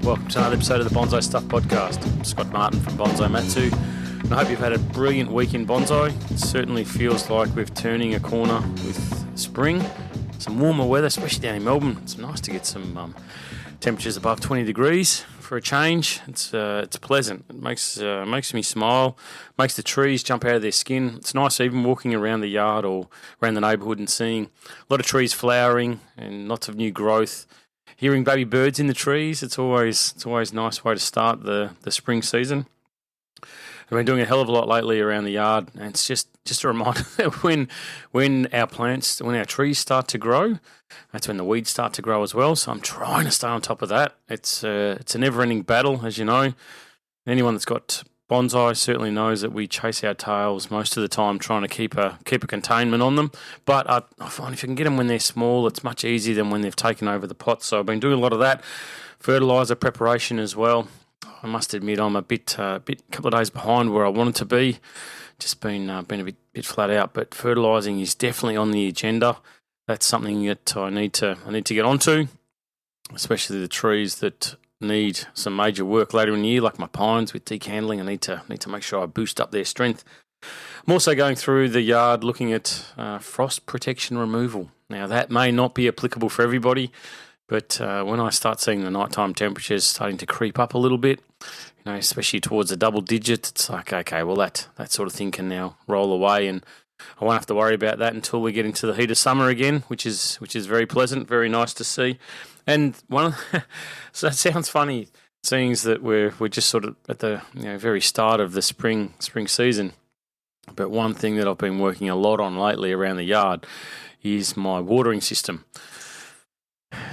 welcome to another episode of the Bonsai Stuff Podcast. I'm Scott Martin from Bonsai Matsu, and I hope you've had a brilliant week in bonsai. It certainly feels like we're turning a corner with spring. Some warmer weather, especially down in Melbourne. It's nice to get some temperatures above 20 degrees for a change. It's pleasant. It makes me smile, makes the trees jump out of their skin. It's nice even walking around the yard or around the neighbourhood and seeing a lot of trees flowering and lots of new growth. Hearing baby birds in the trees, it's always a nice way to start the spring season. I've been doing a hell of a lot lately around the yard, and it's just a reminder that when our trees start to grow, that's when the weeds start to grow as well. So I'm trying to stay on top of that. It's a never-ending battle, as you know. Anyone that's got bonsai certainly knows that we chase our tails most of the time trying to keep a containment on them. But I find if you can get them when they're small, it's much easier than when they've taken over the pot. So I've been doing a lot of that. Fertiliser preparation as well. I must admit I'm a couple of days behind where I wanted to be. Just been a bit flat out, but fertilising is definitely on the agenda. That's something that I need to get onto, especially the trees that need some major work later in the year, like my pines with decandling. I need to make sure I boost up their strength. I'm also going through the yard looking at frost protection removal. Now that may not be applicable for everybody, but when I start seeing the nighttime temperatures starting to creep up a little bit, especially towards the double digit, it's like, okay, well that sort of thing can now roll away, and I won't have to worry about that until we get into the heat of summer again, which is very pleasant, very nice to see. And so that sounds funny, seeing that we're just sort of at the very start of the spring season. But one thing that I've been working a lot on lately around the yard is my watering system.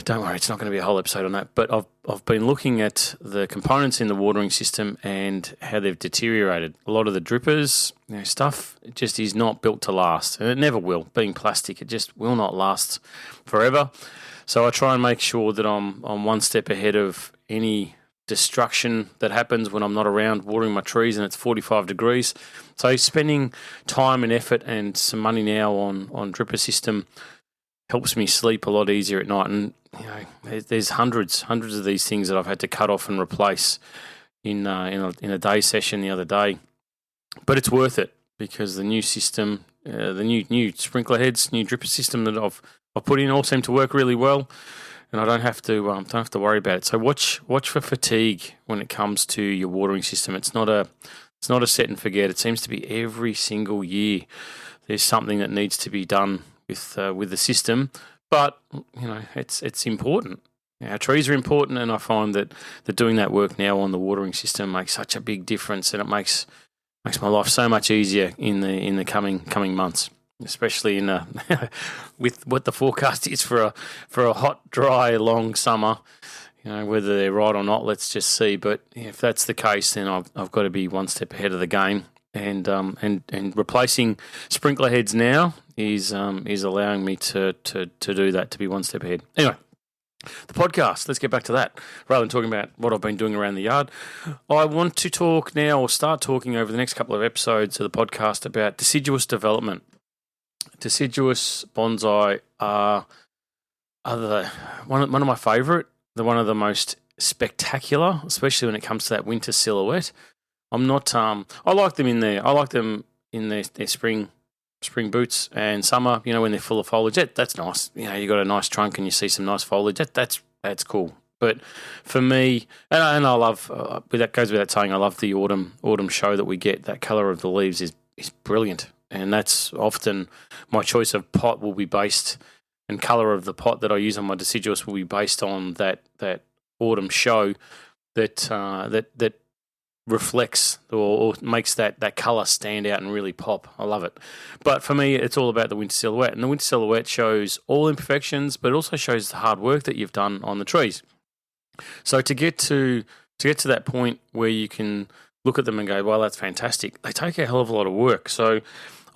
Don't worry, it's not going to be a whole episode on that, but I've been looking at the components in the watering system and how they've deteriorated. A lot of the drippers, stuff, it just is not built to last, and it never will. Being plastic, it just will not last forever. So I try and make sure that I'm one step ahead of any destruction that happens when I'm not around watering my trees and it's 45 degrees. So spending time and effort and some money now on dripper system helps me sleep a lot easier at night. And there's hundreds of these things that I've had to cut off and replace in a day session the other day. But it's worth it because the new system, the new sprinkler heads, new dripper system that I've put in all seem to work really well, and I don't have to worry about it. So watch for fatigue when it comes to your watering system. It's not a set and forget. It seems to be every single year there's something that needs to be done with the system, but it's important. Our trees are important, and I find that doing that work now on the watering system makes such a big difference, and it makes my life so much easier in the coming months, especially in with what the forecast is for a hot, dry, long summer. Whether they're right or not, let's just see. But if that's the case, then I've got to be one step ahead of the game. And replacing sprinkler heads now is allowing me to do that, to be one step ahead. Anyway, the podcast, let's get back to that. Rather than talking about what I've been doing around the yard, I want to talk now, or start talking over the next couple of episodes of the podcast, about deciduous development. Deciduous bonsai are one of my favourite. They're one of the most spectacular, especially when it comes to that winter silhouette. I'm not. I like them in there. I like them in their spring boots and summer. When they're full of foliage, that's nice. You got a nice trunk and you see some nice foliage. That's cool. But for me, and I love. That goes without saying. I love the autumn show that we get. That colour of the leaves is brilliant, and that's often my choice of pot will be based, and colour of the pot that I use on my deciduous will be based on that autumn show that reflects or makes that colour stand out and really pop. I love it. But for me, it's all about the winter silhouette. And the winter silhouette shows all imperfections, but it also shows the hard work that you've done on the trees. So to get to that point where you can look at them and go, well, that's fantastic, they take a hell of a lot of work. So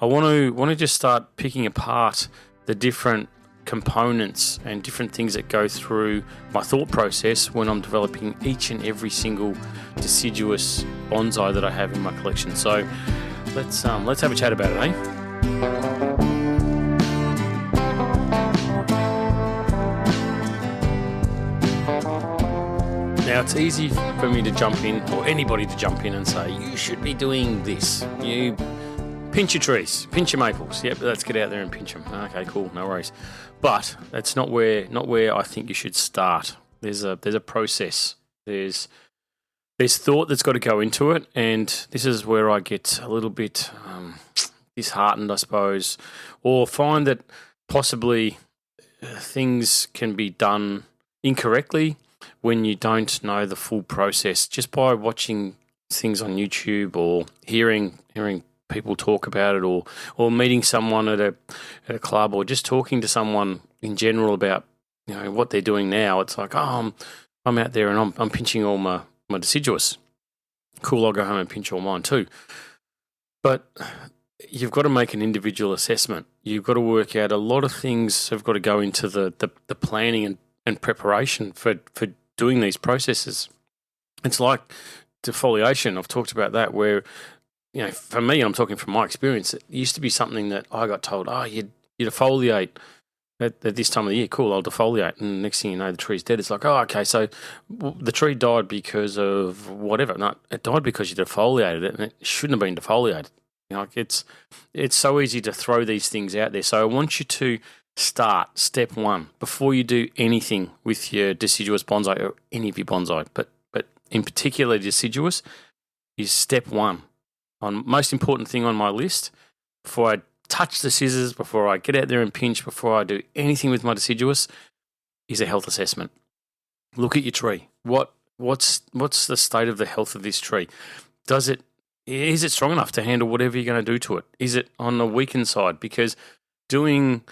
I want to just start picking apart the different components and different things that go through my thought process when I'm developing each and every single deciduous bonsai that I have in my collection. So let's have a chat about it, eh? Now, Now, it's easy for me to jump in, or anybody to jump in and say, you should be doing this. You pinch your trees, pinch your maples. Yep, let's get out there and pinch them. Okay, cool, no worries. But that's not where I think you should start. There's a process. There's thought that's got to go into it, and this is where I get a little bit disheartened, I suppose, or find that possibly things can be done incorrectly when you don't know the full process just by watching things on YouTube or hearing people talk about it, or meeting someone at a club, or just talking to someone in general about what they're doing now. It's like, oh, I'm out there and I'm pinching all my deciduous. Cool, I'll go home and pinch all mine too. But you've got to make an individual assessment. You've got to work out a lot of things have got to go into the planning and preparation for doing these processes. It's like defoliation. I've talked about that where, for me, I'm talking from my experience, it used to be something that I got told, you defoliate at this time of the year. Cool, I'll defoliate. And next thing you know, the tree's dead. It's like, okay, so the tree died because of whatever. No, it died because you defoliated it, and it shouldn't have been defoliated. It's so easy to throw these things out there. So I want you to start step one before you do anything with your deciduous bonsai or any of your bonsai. But in particular, deciduous is step one. Most important thing on my list before I touch the scissors, before I get out there and pinch, before I do anything with my deciduous, is a health assessment. Look at your tree. What's the state of the health of this tree? Is it strong enough to handle whatever you're going to do to it? Is it on the weakened side? Because doing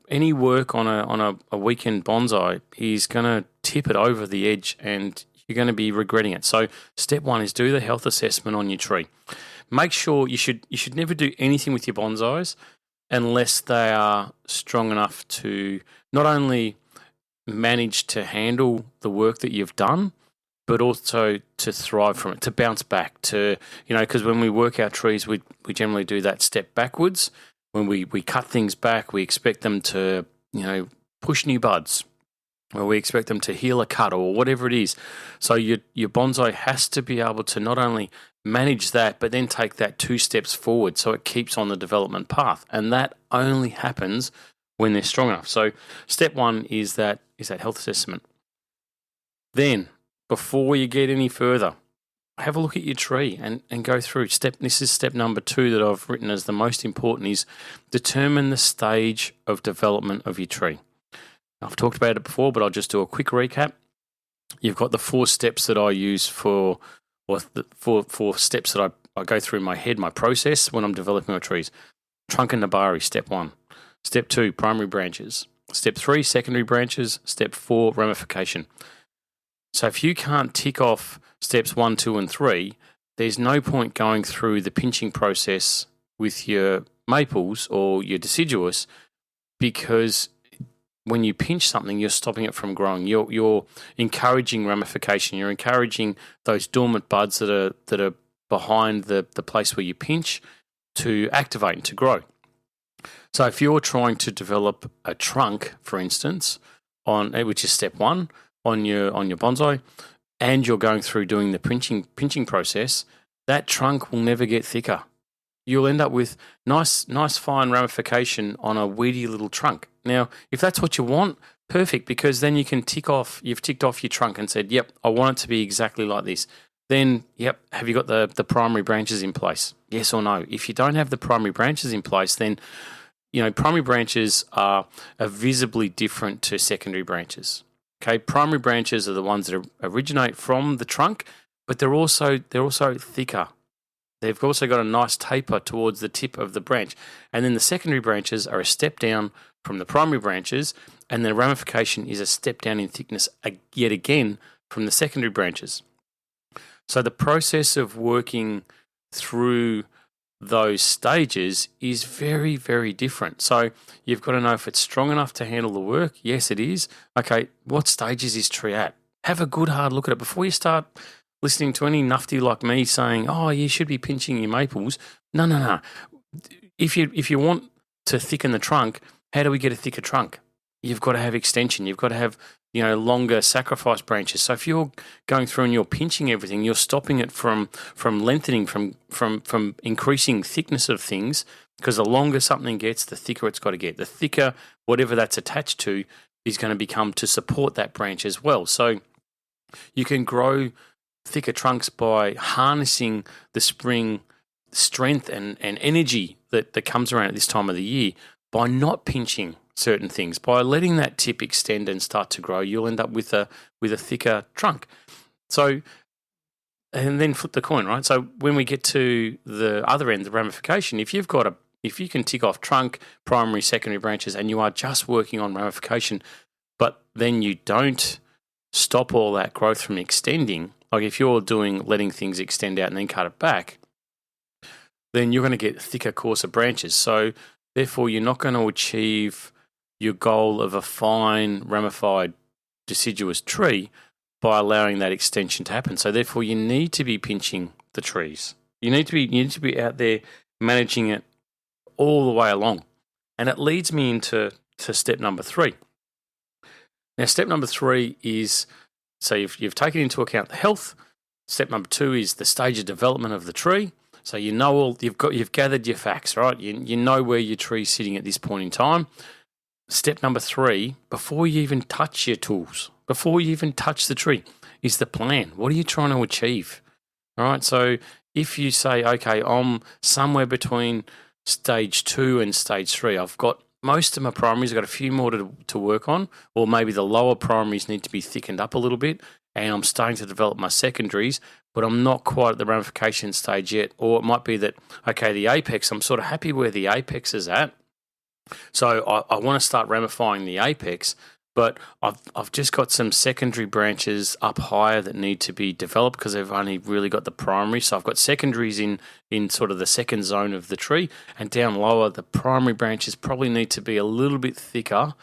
any work on a weakened bonsai is going to tip it over the edge, and you're going to be regretting it. So step one is do the health assessment on your tree. Make sure you should never do anything with your bonsais unless they are strong enough to not only manage to handle the work that you've done, but also to thrive from it, to bounce back, because when we work our trees, we generally do that step backwards. When we cut things back, we expect them to, push new buds, or we expect them to heal a cut, or whatever it is. So your bonsai has to be able to not only manage that, but then take that 2 steps forward so it keeps on the development path. And that only happens when they're strong enough. So step one is that health assessment. Then, before you get any further, have a look at your tree and go through this is step number 2 that I've written as the most important, is determine the stage of development of your tree. I've talked about it before, but I'll just do a quick recap. You've got the 4 steps that I use four steps that I go through in my head, my process when I'm developing my trees. Trunk and nabari, step 1. Step 2, primary branches. Step 3, secondary branches. Step 4, ramification. So if you can't tick off steps 1, 2, and 3, there's no point going through the pinching process with your maples or your deciduous, because when you pinch something, you're stopping it from growing. You're encouraging ramification. You're encouraging those dormant buds that are behind the place where you pinch to activate and to grow. So if you're trying to develop a trunk, for instance, which is step 1 on your bonsai, and you're going through doing the pinching process, that trunk will never get thicker. You'll end up with nice fine ramification on a weedy little trunk. Now, if that's what you want, perfect, because then you've ticked off your trunk and said, yep, I want it to be exactly like this. Then, yep, have you got the primary branches in place? Yes or no? If you don't have the primary branches in place, then, primary branches are visibly different to secondary branches. Okay, primary branches are the ones that originate from the trunk, but they're also thicker. They've also got a nice taper towards the tip of the branch. And then the secondary branches are a step down from the primary branches, and the ramification is a step down in thickness yet again from the secondary branches. So the process of working through those stages is very, very different. So you've got to know if it's strong enough to handle the work. Yes, it is. Okay, what stage is this tree at? Have a good hard look at it before you start listening to any nufty like me saying, oh, you should be pinching your maples. No. If you want to thicken the trunk, how do we get a thicker trunk? you've got to have extension. You've got to have, longer sacrifice branches. So if you're going through and you're pinching everything, you're stopping it from lengthening, from increasing thickness of things, because the longer something gets, the thicker it's got to get. The thicker whatever that's attached to is going to become to support that branch as well. So you can grow thicker trunks by harnessing the spring strength and energy that comes around at this time of the year by not pinching certain things. By letting that tip extend and start to grow, you'll end up with a thicker trunk. So, and then flip the coin, right? So when we get to the other end, the ramification, if you can tick off trunk, primary, secondary branches, and you are just working on ramification, but then you don't stop all that growth from extending, like if you're letting things extend out and then cut it back, then you're going to get thicker, coarser branches. So therefore, you're not going to achieve your goal of a fine, ramified, deciduous tree by allowing that extension to happen. So therefore, you need to be pinching the trees. You need to be out there managing it all the way along. And it leads me into step number 3. Now, step number 3 is, so you've taken into account the health. Step number 2 is the stage of development of the tree. So you've gathered your facts, right? You know where your tree's sitting at this point in time. Step number 3, before you even touch your tools, before you even touch the tree, is the plan. What are you trying to achieve? All right. So if you say, okay, I'm somewhere between stage 2 and stage 3, I've got most of my primaries, I've got a few more to work on, or maybe the lower primaries need to be thickened up a little bit, and I'm starting to develop my secondaries, but I'm not quite at the ramification stage yet. Or it might be that, okay, the apex, I'm sort of happy where the apex is at, so I want to start ramifying the apex, but I've just got some secondary branches up higher that need to be developed because they've only really got the primary. So I've got secondaries in sort of the second zone of the tree, and down lower, the primary branches probably need to be a little bit thicker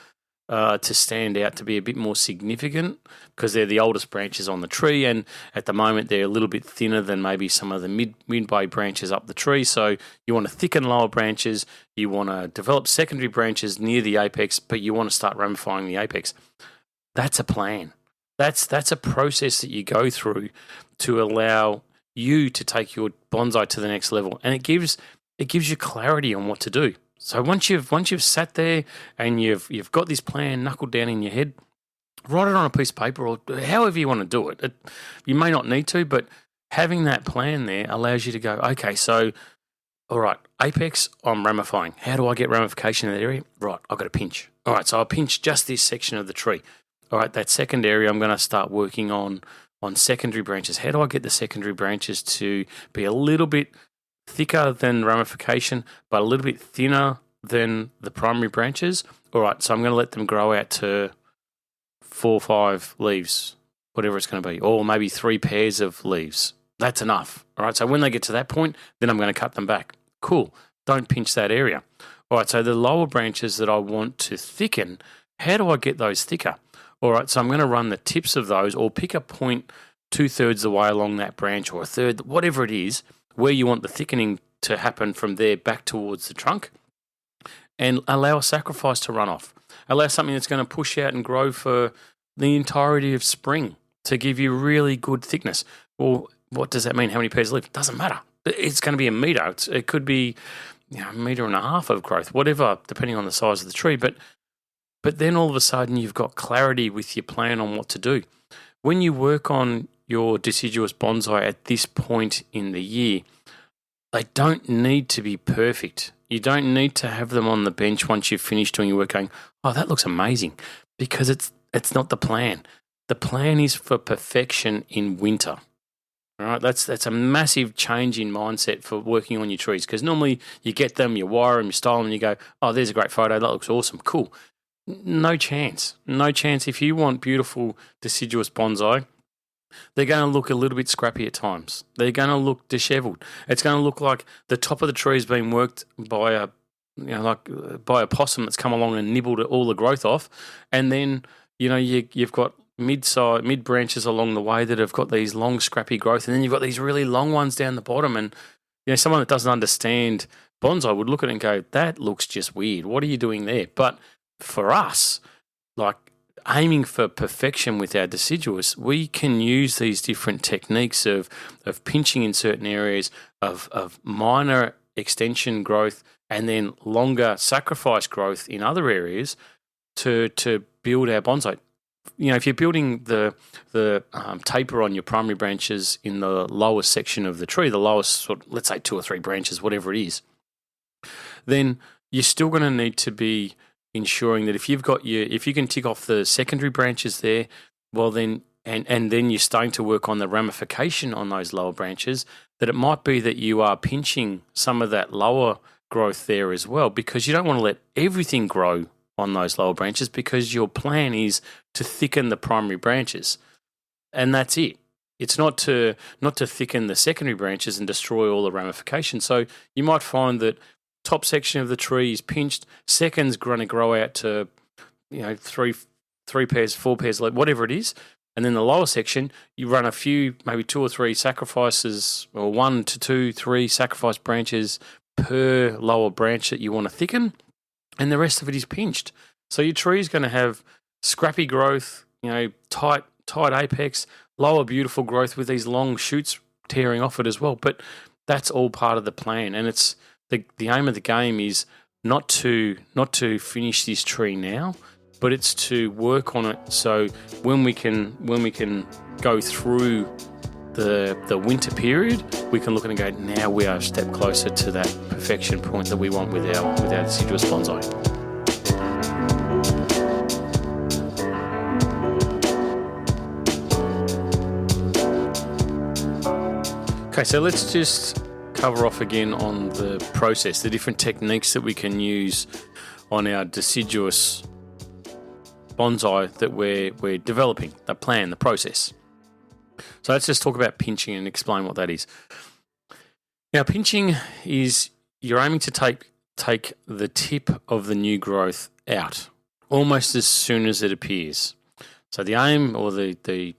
to stand out, to be a bit more significant, because they're the oldest branches on the tree, and at the moment they're a little bit thinner than maybe some of the midway branches up the tree. So you want to thicken lower branches, you want to develop secondary branches near the apex, but you want to start ramifying the apex. That's a plan. That's a process that you go through to allow you to take your bonsai to the next level, and it gives you clarity on what to do. So once you've sat there and you've got this plan knuckled down in your head, write it on a piece of paper or however you want to do it. You may not need to, but having that plan there allows you to go, okay, so, all right, apex, I'm ramifying. How do I get ramification in that area? Right, I've got to pinch. All right, so I'll pinch just this section of the tree. All right, that second area, I'm going to start working on secondary branches. How do I get the secondary branches to be a little bit thicker than ramification, but a little bit thinner than the primary branches? All right, so I'm going to let them grow out to 4 or 5 leaves, whatever it's going to be, or maybe 3 pairs of leaves. That's enough. All right, so when they get to that point, then I'm going to cut them back. Cool. Don't pinch that area. All right, so the lower branches that I want to thicken, how do I get those thicker? All right, so I'm going to run the tips of those, or pick a point 2/3 the way along that branch, or a third, whatever it is, where you want the thickening to happen from there back towards the trunk, and allow a sacrifice to run off. Allow something that's going to push out and grow for the entirety of spring to give you really good thickness. Well, what does that mean? How many pairs of leaves? Doesn't matter. It's going to be a metre. It could be a metre and a half of growth, whatever, depending on the size of the tree. But then all of a sudden you've got clarity with your plan on what to do. When you work on your deciduous bonsai at this point in the year, they don't need to be perfect. You don't need to have them on the bench once you've finished doing your work going, oh, that looks amazing, because it's not the plan. The plan is for perfection in winter. All right, that's a massive change in mindset for working on your trees, because normally you get them, you wire them, you style them, and you go, oh, there's a great photo, that looks awesome, cool. No chance. If you want beautiful deciduous bonsai, they're going to look a little bit scrappy at times. They're going to look disheveled. It's going to look like the top of the tree is being worked by a possum that's come along and nibbled all the growth off, and then you've got mid branches along the way that have got these long scrappy growth, and then you've got these really long ones down the bottom. And someone that doesn't understand bonsai would look at it and go, "That looks just weird. What are you doing there?" But for us, like aiming for perfection with our deciduous, we can use these different techniques of pinching in certain areas, of minor extension growth, and then longer sacrifice growth in other areas to build our bonsai. If you're building the taper on your primary branches in the lowest section of the tree, the lowest, let's say 2 or 3 branches, whatever it is, then you're still going to need to be ensuring that if you can tick off the secondary branches there, well then, and then you're starting to work on the ramification on those lower branches, that it might be that you are pinching some of that lower growth there as well, because you don't want to let everything grow on those lower branches, because your plan is to thicken the primary branches, and that's it. It's not to thicken the secondary branches and destroy all the ramifications. So you might find that top section of the tree is pinched, second's going to grow out to 3 pairs, 4 pairs, whatever it is, and then the lower section you run a few, maybe 2 or 3 sacrifices, or 1 to 2, 3 sacrifice branches per lower branch that you want to thicken, and the rest of it is pinched. So your tree is going to have scrappy growth, tight apex, lower beautiful growth with these long shoots tearing off it as well. But that's all part of the plan, and it's the aim of the game is not to finish this tree now, but it's to work on it. So when we can go through the winter period, we can look and go, now we are a step closer to that perfection point that we want with our deciduous bonsai. Okay, so let's just cover off again on the process, the different techniques that we can use on our deciduous bonsai that we're developing, the plan, the process. So let's just talk about pinching and explain what that is. Now, pinching is you're aiming to take the tip of the new growth out almost as soon as it appears. So the aim, or the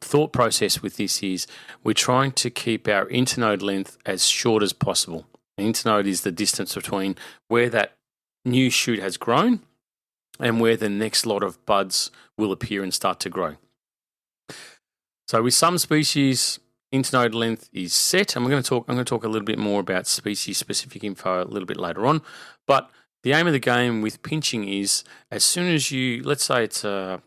thought process with this is we're trying to keep our internode length as short as possible. The internode is the distance between where that new shoot has grown and where the next lot of buds will appear and start to grow. So with some species, internode length is set, and I'm going to talk a little bit more about species-specific info a little bit later on. But the aim of the game with pinching is, as soon as let's say it's a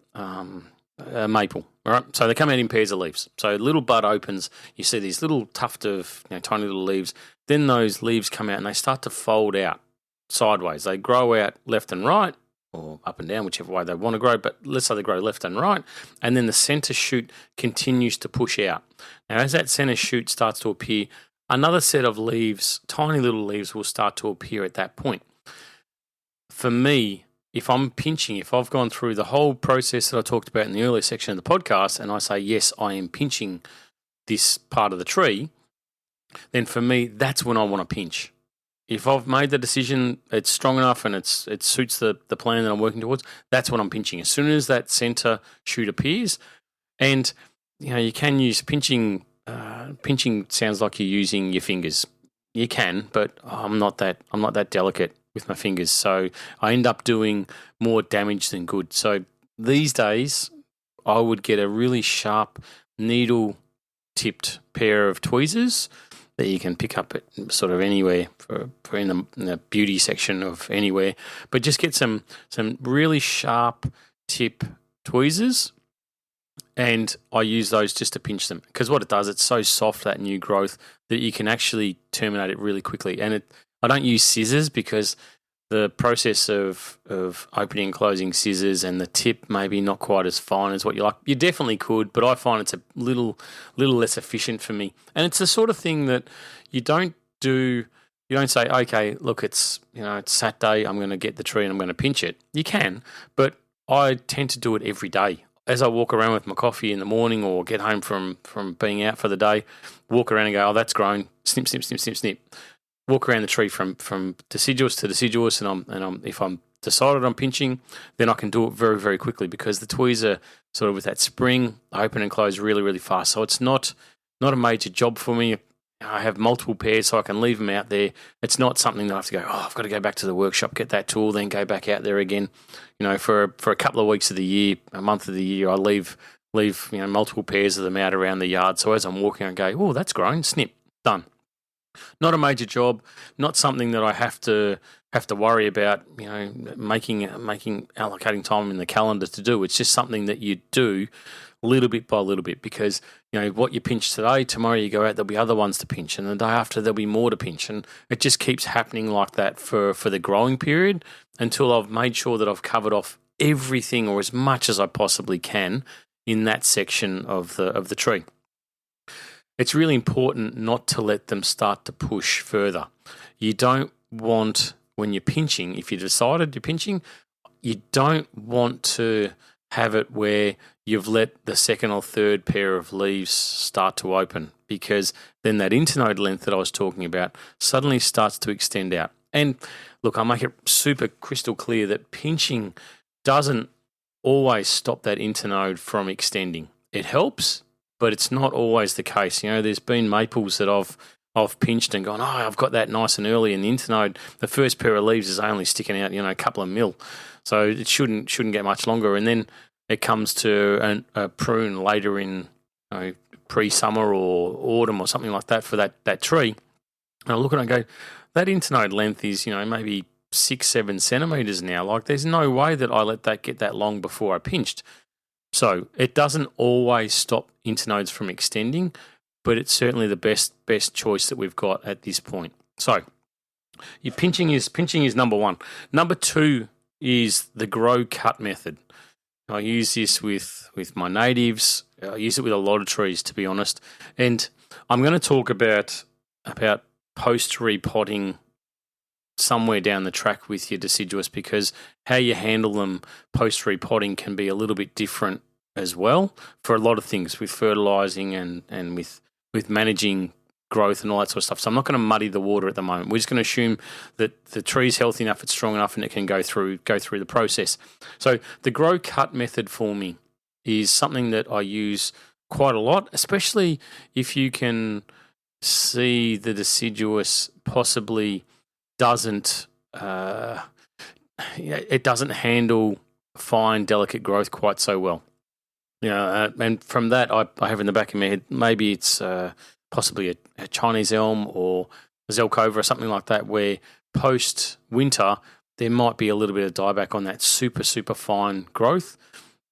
maple, all right? So they come out in pairs of leaves. So a little bud opens, you see these little tuft of tiny little leaves. Then those leaves come out and they start to fold out sideways. They grow out left and right, or up and down, whichever way they want to grow, but let's say they grow left and right, and then the centre shoot continues to push out. Now, as that centre shoot starts to appear, another set of leaves, tiny little leaves, will start to appear at that point. For me, if I'm pinching, if I've gone through the whole process that I talked about in the earlier section of the podcast, and I say, yes, I am pinching this part of the tree, then for me, that's when I want to pinch. If I've made the decision, it's strong enough and it suits the plan that I'm working towards, that's when I'm pinching. As soon as that center shoot appears, and you can use pinching. Pinching sounds like you're using your fingers. You can, but I'm not that delicate with my fingers, so I end up doing more damage than good. So these days, I would get a really sharp needle-tipped pair of tweezers that you can pick up at sort of anywhere for in the beauty section of anywhere, but just get some really sharp tip tweezers, and I use those just to pinch them, because what it does, it's so soft, that new growth, that you can actually terminate it really quickly. And I don't use scissors, because the process of opening and closing scissors and the tip maybe not quite as fine as what you like. You definitely could, but I find it's a little less efficient for me. And it's the sort of thing that you don't say, okay, look, it's Saturday, I'm going to get the tree and I'm going to pinch it. You can, but I tend to do it every day. As I walk around with my coffee in the morning, or get home from being out for the day, walk around and go, oh, that's grown, snip, snip, snip, snip, snip. Walk around the tree from deciduous to deciduous, and if I'm decided I'm pinching, then I can do it very, very quickly, because the tweezer sort of with that spring open and close really, really fast. So it's not a major job for me. I have multiple pairs, so I can leave them out there. It's not something that I have to go, I've got to go back to the workshop, get that tool, then go back out there again. For a couple of weeks of the year, a month of the year, I leave multiple pairs of them out around the yard. So as I'm walking, I go, that's grown, snip, done. Not a major job, not something that I have to worry about, allocating time in the calendar to do. It's just something that you do little bit by little bit, because what you pinch today, tomorrow you go out, there'll be other ones to pinch, and the day after there'll be more to pinch, and it just keeps happening like that for the growing period until I've made sure that I've covered off everything, or as much as I possibly can, in that section of the tree. It's really important not to let them start to push further. You don't want, when you're pinching, if you decided you're pinching, you don't want to have it where you've let the second or third pair of leaves start to open, because then that internode length that I was talking about suddenly starts to extend out. And look, I'll make it super crystal clear that pinching doesn't always stop that internode from extending. It helps, but it's not always the case. There's been maples that I've pinched and gone, I've got that nice and early, and the internode, the first pair of leaves is only sticking out, a couple of mil. So it shouldn't get much longer. And then it comes to a prune later in pre-summer or autumn or something like that for that tree. And I look and I go, that internode length is, maybe 6-7 centimeters now. Like, there's no way that I let that get that long before I pinched. So it doesn't always stop internodes from extending, but it's certainly the best choice that we've got at this point. So your pinching is number one. Number two is the grow cut method. I use this with my natives. I use it with a lot of trees, to be honest. And I'm going to talk about post repotting somewhere down the track with your deciduous, because how you handle them post repotting can be a little bit different as well for a lot of things, with fertilizing and with managing growth and all that sort of stuff. So I'm not going to muddy the water at the moment. We're just going to assume that the tree's healthy enough, it's strong enough, and it can go through the process. So the grow cut method for me is something that I use quite a lot, especially if you can see the deciduous possibly doesn't it doesn't handle fine, delicate growth quite so well. And from that, I have in the back of my head, maybe it's possibly a Chinese elm or a Zelkova or something like that, where post-winter there might be a little bit of dieback on that super, super fine growth,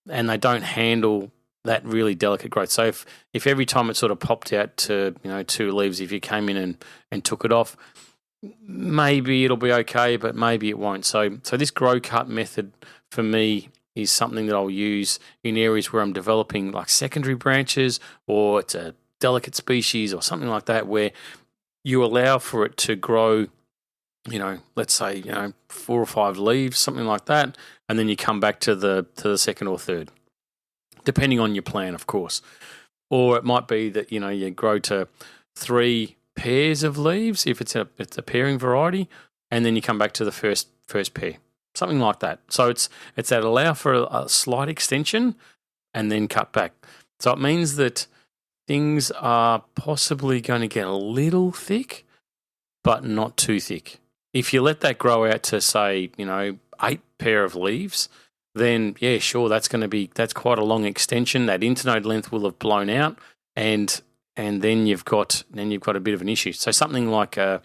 and they don't handle that really delicate growth. So if every time it sort of popped out to 2 leaves, if you came in and took it off, maybe it'll be okay, but maybe it won't. So this grow cut method for me is something that I'll use in areas where I'm developing like secondary branches, or it's a delicate species or something like that, where you allow for it to grow, let's say, 4 or 5 leaves, something like that, and then you come back to the second or third, depending on your plan, of course. Or it might be that, you grow to 3 pairs of leaves if it's a pairing variety, and then you come back to the first pair, something like that. So it's that allow for a slight extension and then cut back. So it means that things are possibly going to get a little thick, but not too thick. If you let that grow out to, say, 8 pair of leaves, then yeah, sure, that's quite a long extension. That internode length will have blown out, and then you've got a bit of an issue. So something like a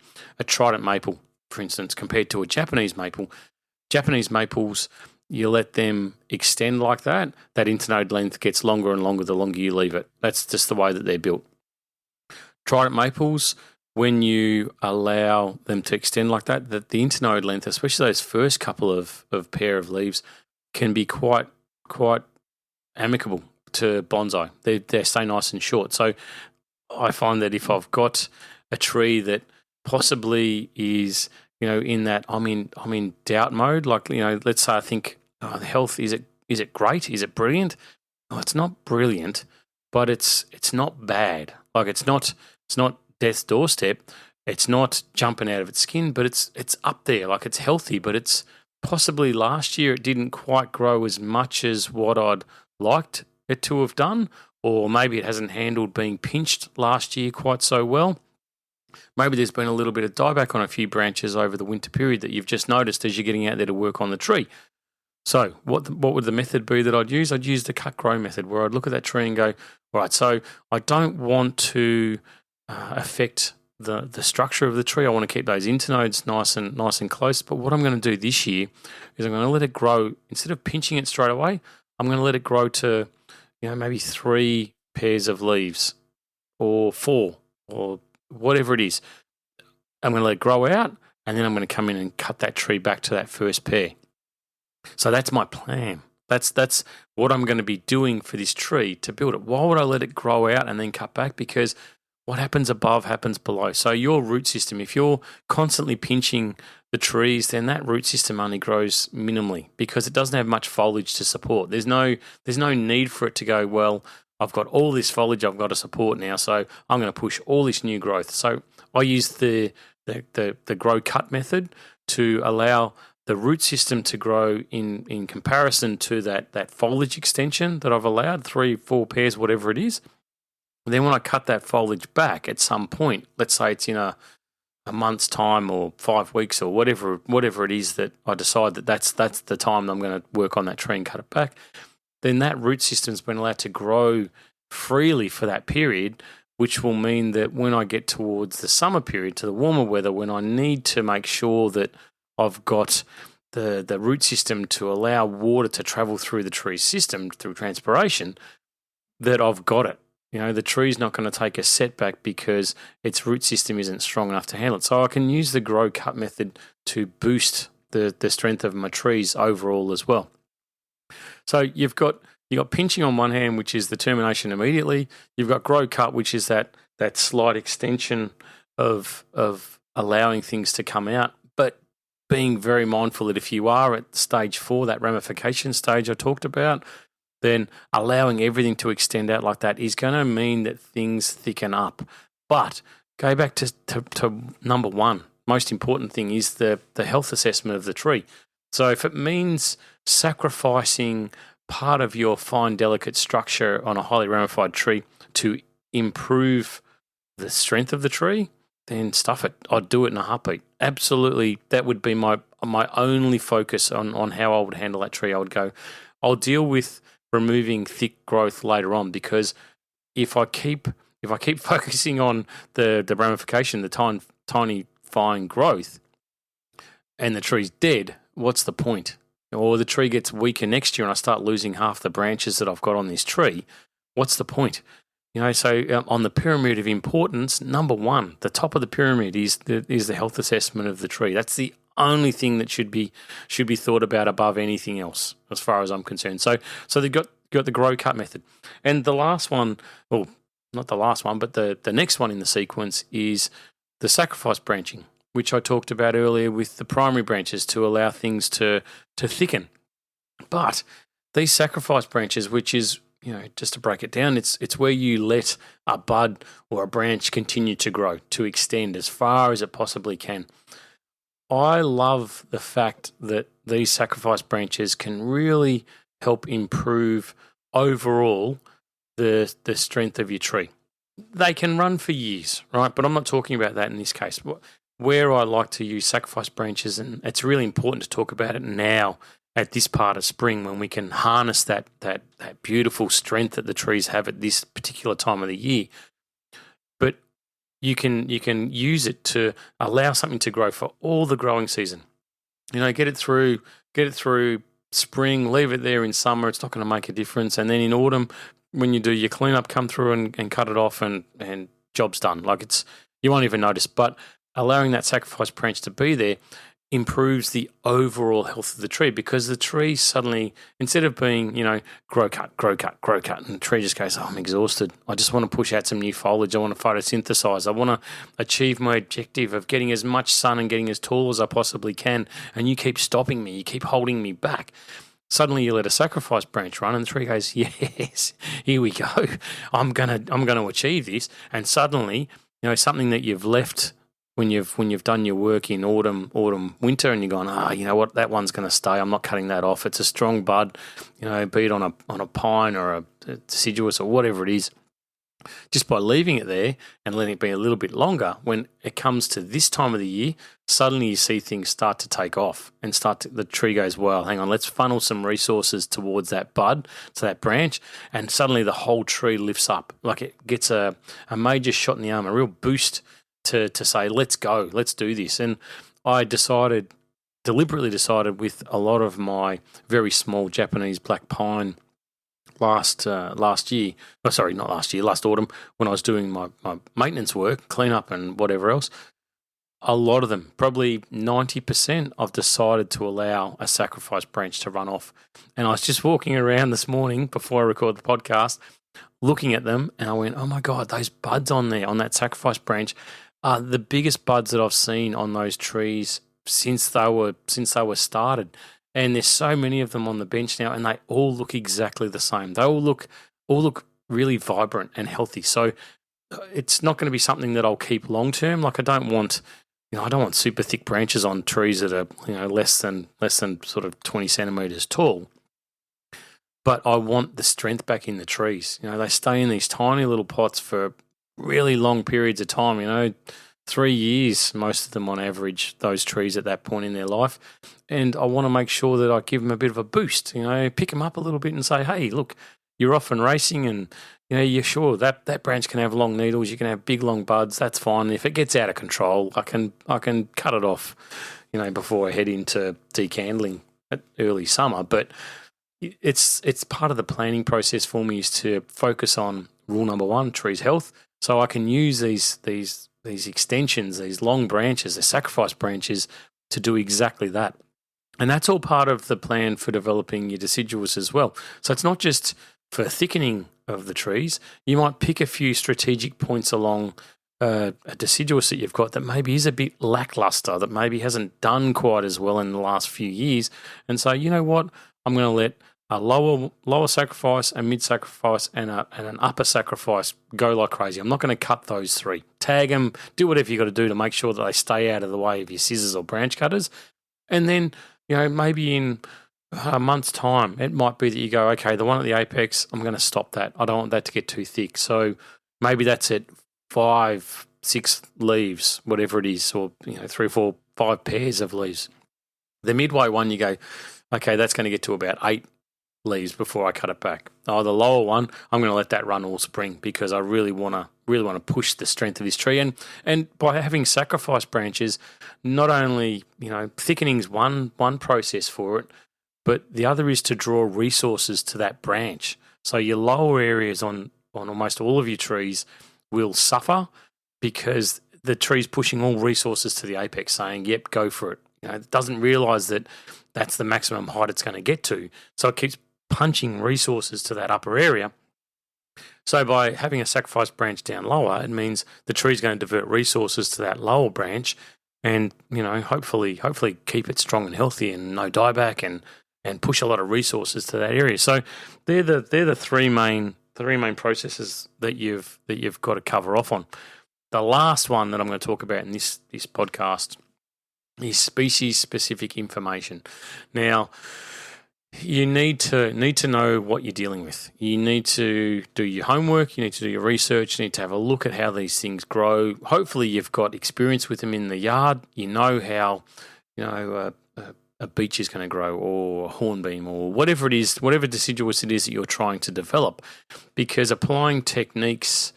trident maple, for instance, compared to a Japanese maple. Japanese maples, you let them extend like that internode length gets longer and longer the longer you leave it. That's just the way that they're built. Trident maples, when you allow them to extend like that the internode length, especially those first couple of pair of leaves, can be quite amicable to bonsai. They stay nice and short. So I find that if I've got a tree that possibly is, in that I'm in doubt mode, like, let's say I think, the health, is it great? Is it brilliant? Oh, it's not brilliant, but it's not bad. Like, it's not death's doorstep. It's not jumping out of its skin, but it's up there. Like, it's healthy, but it's possibly last year it didn't quite grow as much as what I'd liked it to have done, or maybe it hasn't handled being pinched last year quite so well. Maybe there's been a little bit of dieback on a few branches over the winter period that you've just noticed as you're getting out there to work on the tree. So what would the method be that I'd use? I'd use the cut grow method, where I'd look at that tree and go, right, so I don't want to affect the structure of the tree. I want to keep those internodes nice and close. But what I'm going to do this year is I'm going to let it grow. Instead of pinching it straight away, I'm going to let it grow to, maybe 3 pairs of leaves or 4 or whatever it is. I'm going to let it grow out, and then I'm going to come in and cut that tree back to that first pair. So that's my plan. That's what I'm going to be doing for this tree to build it. Why would I let it grow out and then cut back? Because what happens above happens below. So your root system, if you're constantly pinching the trees, then that root system only grows minimally because it doesn't have much foliage to support. There's no need for it to go, well, I've got all this foliage I've got to support now, so I'm going to push all this new growth. So I use the grow cut method to allow the root system to grow in comparison to that foliage extension that I've allowed, 3, 4 pairs, whatever it is. Then when I cut that foliage back at some point, let's say it's in a month's time or 5 weeks or whatever it is that I decide that's the time I'm going to work on that tree and cut it back, then that root system's been allowed to grow freely for that period, which will mean that when I get towards the summer period, to the warmer weather, when I need to make sure that I've got the root system to allow water to travel through the tree system through transpiration, that I've got it. The tree's not going to take a setback because its root system isn't strong enough to handle it. So I can use the grow cut method to boost the strength of my trees overall as well. So you've got pinching on one hand, which is the termination immediately. You've got grow cut, which is that slight extension of allowing things to come out, but being very mindful that if you are at stage 4, that ramification stage I talked about, then allowing everything to extend out like that is going to mean that things thicken up. But go back to number 1. Most important thing is the health assessment of the tree. So if it means sacrificing part of your fine, delicate structure on a highly ramified tree to improve the strength of the tree, then stuff it. I'd do it in a heartbeat. Absolutely, that would be my only focus on how I would handle that tree. I would go, I'll deal with removing thick growth later on, because if I keep focusing on the ramification, the tiny fine growth, and the tree's dead, what's the point? Or the tree gets weaker next year and I start losing half the branches that I've got on this tree, what's the point? So on the pyramid of importance, number 1, the top of the pyramid is the health assessment of the tree. That's the only thing that should be thought about above anything else, as far as I'm concerned. So they've got the grow cut method, and the last one, well, not the last one, but the next one in the sequence is the sacrifice branching, which I talked about earlier with the primary branches to allow things to thicken. But these sacrifice branches, which is, just to break it down, it's where you let a bud or a branch continue to grow, to extend as far as it possibly can. I love the fact that these sacrifice branches can really help improve overall the strength of your tree. They can run for years, right? But I'm not talking about that in this case. Where I like to use sacrifice branches, and it's really important to talk about it now at this part of spring when we can harness that beautiful strength that the trees have at this particular time of the year. But you can use it to allow something to grow for all the growing season. Get it through spring, leave it there in summer. It's not going to make a difference. And then in autumn, when you do your cleanup, come through and cut it off, and job's done. You won't even notice. But allowing that sacrifice branch to be there improves the overall health of the tree, because the tree suddenly, instead of being, grow cut, and the tree just goes, I'm exhausted. I just want to push out some new foliage. I want to photosynthesize. I want to achieve my objective of getting as much sun and getting as tall as I possibly can. And you keep stopping me. You keep holding me back. Suddenly you let a sacrifice branch run and the tree goes, yes, here we go. I'm gonna achieve this. And suddenly, something that you've left when you've done your work in autumn, winter, and you're going, you know what, that one's going to stay. I'm not cutting that off. It's a strong bud, be it on a pine or a deciduous or whatever it is. just by leaving it there and letting it be a little bit longer, when it comes to this time of the year, suddenly you see things start to take off and the tree goes, well, hang on, let's funnel some resources towards that bud, to that branch, and suddenly the whole tree lifts up. Like it gets a major shot in the arm, a real boost to say, let's go, let's do this. And I deliberately decided with a lot of my very small Japanese black pine last autumn, when I was doing my maintenance work, cleanup and whatever else, a lot of them, probably 90%, I've decided to allow a sacrifice branch to run off. And I was just walking around this morning before I record the podcast, looking at them, and I went, oh my God, those buds on there, on that sacrifice branch, are the biggest buds that I've seen on those trees since they were started. And there's so many of them on the bench now, and they all look exactly the same. They all look really vibrant and healthy. So it's not going to be something that I'll keep long term. Like I don't want super thick branches on trees that are less than sort of 20 centimeters tall. But I want the strength back in the trees. They stay in these tiny little pots for really long periods of time. 3 years, most of them on average, those trees at that point in their life. And I want to make sure that I give them a bit of a boost, pick them up a little bit and say, hey, look, you're off and racing and, you're sure that branch can have long needles, you can have big long buds, that's fine. If it gets out of control, I can cut it off, before I head into decandling at early summer. But it's part of the planning process for me is to focus on rule number one, trees' health, so I can use these extensions, these long branches, the sacrifice branches, to do exactly that. And that's all part of the plan for developing your deciduous as well. So it's not just for thickening of the trees. You might pick a few strategic points along a deciduous that you've got that maybe is a bit lackluster, that maybe hasn't done quite as well in the last few years, and say, you know what, I'm going to let a lower sacrifice, a mid sacrifice, and an upper sacrifice go like crazy. I'm not going to cut those three. Tag them, do whatever you got to do to make sure that they stay out of the way of your scissors or branch cutters. And then, maybe in a month's time, it might be that you go, okay, the one at the apex, I'm going to stop that. I don't want that to get too thick. So maybe that's it, 5, 6 leaves, whatever it is, or 3, 4, 5 pairs of leaves. The midway one, you go, okay, that's going to get to about 8 leaves before I cut it back. Oh, the lower one, I'm going to let that run all spring because I really want to push the strength of this tree. And by having sacrifice branches, not only thickening's one process for it, but the other is to draw resources to that branch. So your lower areas on almost all of your trees will suffer because the tree's pushing all resources to the apex, saying, "Yep, go for it." It doesn't realise that that's the maximum height it's going to get to, so it keeps punching resources to that upper area. So by having a sacrifice branch down lower, it means the tree's going to divert resources to that lower branch, and hopefully keep it strong and healthy and no dieback and push a lot of resources to that area. So they're the three main processes that you've got to cover off on. The last one that I'm going to talk about in this podcast is species specific information. Now, you need to know what you're dealing with. You need to do your homework. You need to do your research. You need to have a look at how these things grow. Hopefully, you've got experience with them in the yard. You know how a beech is going to grow, or a hornbeam, or whatever it is, whatever deciduous it is that you're trying to develop. Because applying techniques,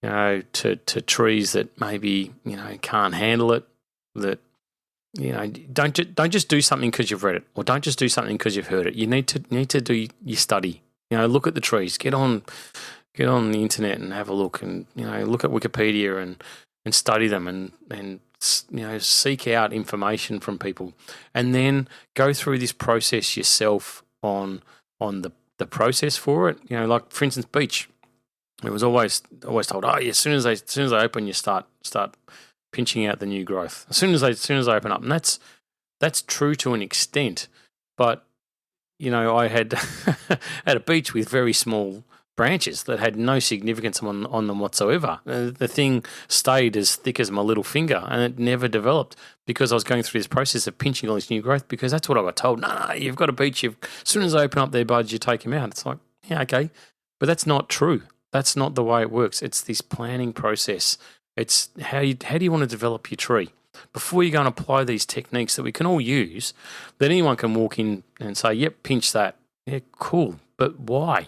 to trees that maybe can't handle it, that don't just do something because you've read it, or don't just do something because you've heard it. You need to do your study. Look at the trees. Get on the internet and have a look, and look at Wikipedia and study them, and seek out information from people, and then go through this process yourself on the process for it. Like for instance, beech. It was always told, as soon as they open, you start pinching out the new growth. As soon as they open up, and that's true to an extent. But I had had a beech with very small branches that had no significance on them whatsoever. The thing stayed as thick as my little finger, and it never developed because I was going through this process of pinching all this new growth. Because that's what I got told. No, you've got a beech. As soon as they open up their buds, you take them out. It's like, yeah, okay, but that's not true. That's not the way it works. It's this planning process. It's how do you want to develop your tree? Before you go and apply these techniques that we can all use, that anyone can walk in and say, yep, pinch that. Yeah, cool. But why?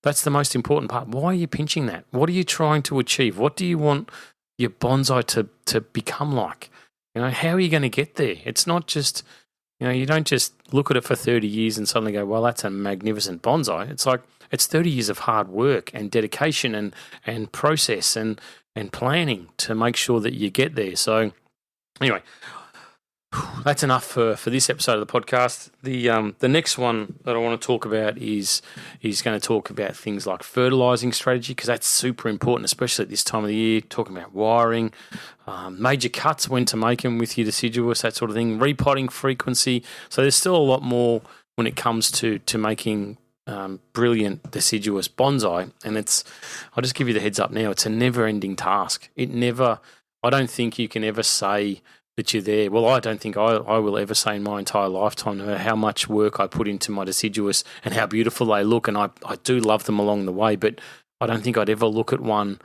That's the most important part. Why are you pinching that? What are you trying to achieve? What do you want your bonsai to become like? How are you going to get there? It's not just, you don't just look at it for 30 years and suddenly go, well, that's a magnificent bonsai. It's like, it's 30 years of hard work and dedication and process and planning to make sure that you get there. So anyway, that's enough for this episode of the podcast. The next one that I want to talk about is going to talk about things like fertilizing strategy, because that's super important, especially at this time of the year, talking about wiring, major cuts, when to make them with your deciduous, that sort of thing, repotting frequency. So there's still a lot more when it comes to making brilliant deciduous bonsai. And I'll just give you the heads up now, it's a never-ending task. I don't think you can ever say that you're there. Well, I don't think I will ever say in my entire lifetime, no matter how much work I put into my deciduous and how beautiful they look, and I do love them along the way, but I don't think I'd ever look at one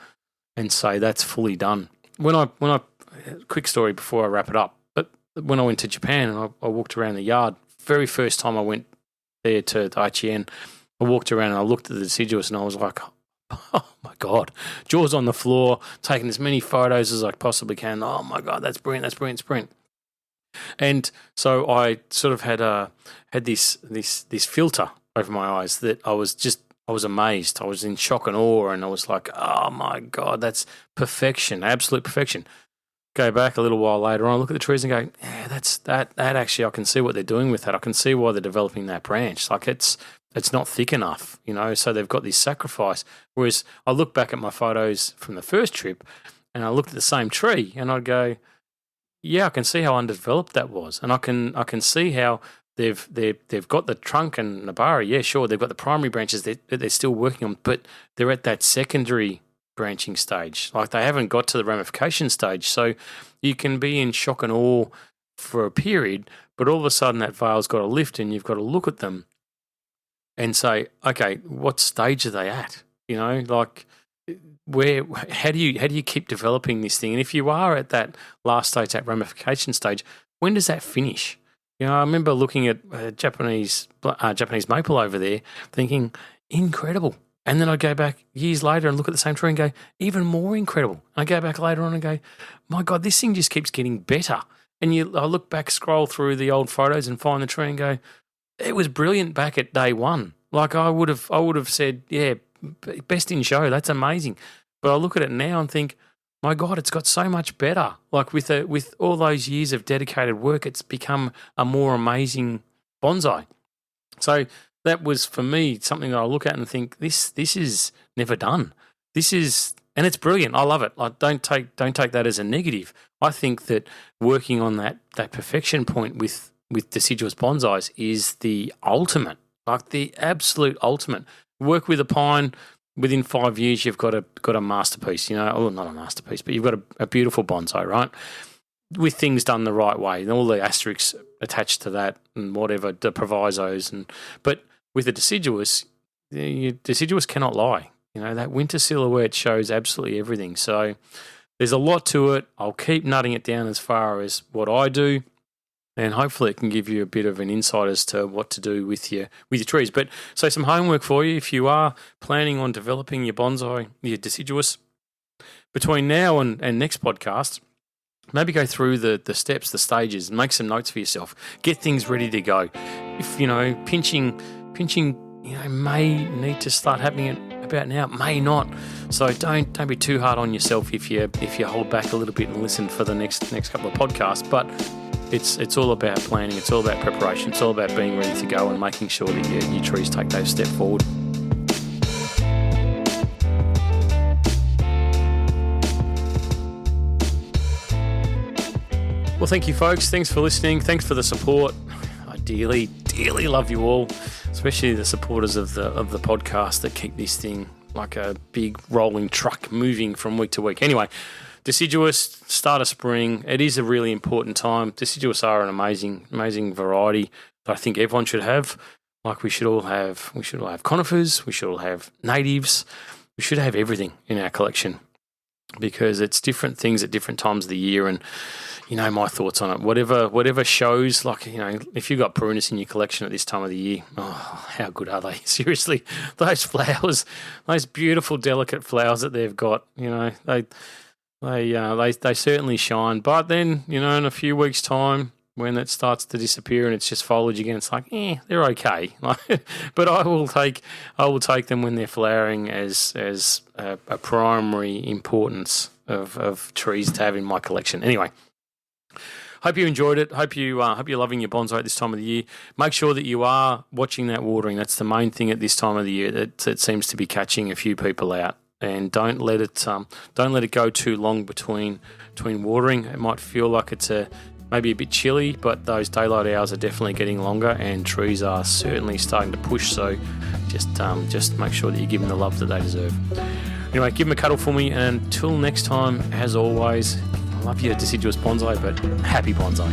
and say that's fully done. Quick story before I wrap it up, but when I went to Japan and I walked around the yard, very first time I went there to IGN, I walked around and I looked at the deciduous and I was like, oh my God, jaws on the floor, taking as many photos as I possibly can. Oh my God, that's brilliant, that's brilliant, it's brilliant. And so I sort of had this filter over my eyes that I was amazed. I was in shock and awe, and I was like, oh my God, that's perfection, absolute perfection. Go back a little while later on, I look at the trees and go, yeah, that actually, I can see what they're doing with that. I can see why they're developing that branch. Like it's not thick enough, so they've got this sacrifice. Whereas I look back at my photos from the first trip and I looked at the same tree and I'd go, yeah, I can see how undeveloped that was. And I can see how they've got the trunk and the bara. Yeah, sure, they've got the primary branches that they're still working on, but they're at that secondary branching stage. Like they haven't got to the ramification stage. So you can be in shock and awe for a period, but all of a sudden that veil's got to lift and you've got to look at them and say, okay, what stage are they at? Like how do you keep developing this thing? And if you are at that last stage, that ramification stage, when does that finish? I remember looking at Japanese maple over there, thinking incredible. And then I go back years later and look at the same tree and go, even more incredible. And I go back later on and go, my God, this thing just keeps getting better. And I look back, scroll through the old photos and find the tree and go, it was brilliant back at day one. Like I would have said, yeah, best in show. That's amazing. But I look at it now and think, my God, it's got so much better. Like with all those years of dedicated work, it's become a more amazing bonsai. So that was for me something that I look at and think, this is never done. And it's brilliant. I love it. I don't take that as a negative. I think that working on that perfection point with deciduous bonsais is the ultimate, like the absolute ultimate. Work with a pine, within 5 years you've got a masterpiece, not a masterpiece, but you've got a beautiful bonsai, right? With things done the right way, and all the asterisks attached to that and whatever, the provisos. But with a deciduous, deciduous cannot lie. That winter silhouette shows absolutely everything. So there's a lot to it. I'll keep nutting it down as far as what I do, and hopefully it can give you a bit of an insight as to what to do with your trees. But so some homework for you if you are planning on developing your bonsai, your deciduous, between now and next podcast, maybe go through the steps, the stages, and make some notes for yourself. Get things ready to go. If pinching, may need to start happening about now, may not. So don't be too hard on yourself if you hold back a little bit and listen for the next couple of podcasts. But it's all about planning. It's all about preparation. It's all about being ready to go and making sure that your trees take those steps forward. Well, thank you, folks. Thanks for listening. Thanks for the support. I dearly, dearly love you all, especially the supporters of the podcast that keep this thing like a big rolling truck moving from week to week. Anyway, deciduous, start of spring. It is a really important time. Deciduous are an amazing, amazing variety that I think everyone should have. Like we should all have conifers. We should all have natives. we should have everything in our collection, because it's different things at different times of the year. And you know my thoughts on it. Whatever shows, like, you know, if you've got prunus in your collection at this time of the year, oh, how good are they? Seriously, those flowers, those beautiful, delicate flowers that they've got, you know, they certainly shine. But then, you know, in a few weeks' time, when it starts to disappear and it's just foliage again, it's like, they're okay. But I will take them when they're flowering as a primary importance of trees to have in my collection. Anyway, hope you enjoyed it. Hope you're loving your bonsai at this time of the year. Make sure that you are watching that watering. That's the main thing at this time of the year that seems to be catching a few people out. And don't let it go too long between watering. It might feel like it's maybe a bit chilly, but those daylight hours are definitely getting longer, and trees are certainly starting to push. So just make sure that you give them the love that they deserve. Anyway, give them a cuddle for me, and until next time, as always, I love you, Deciduous Bonsai, but happy bonsai.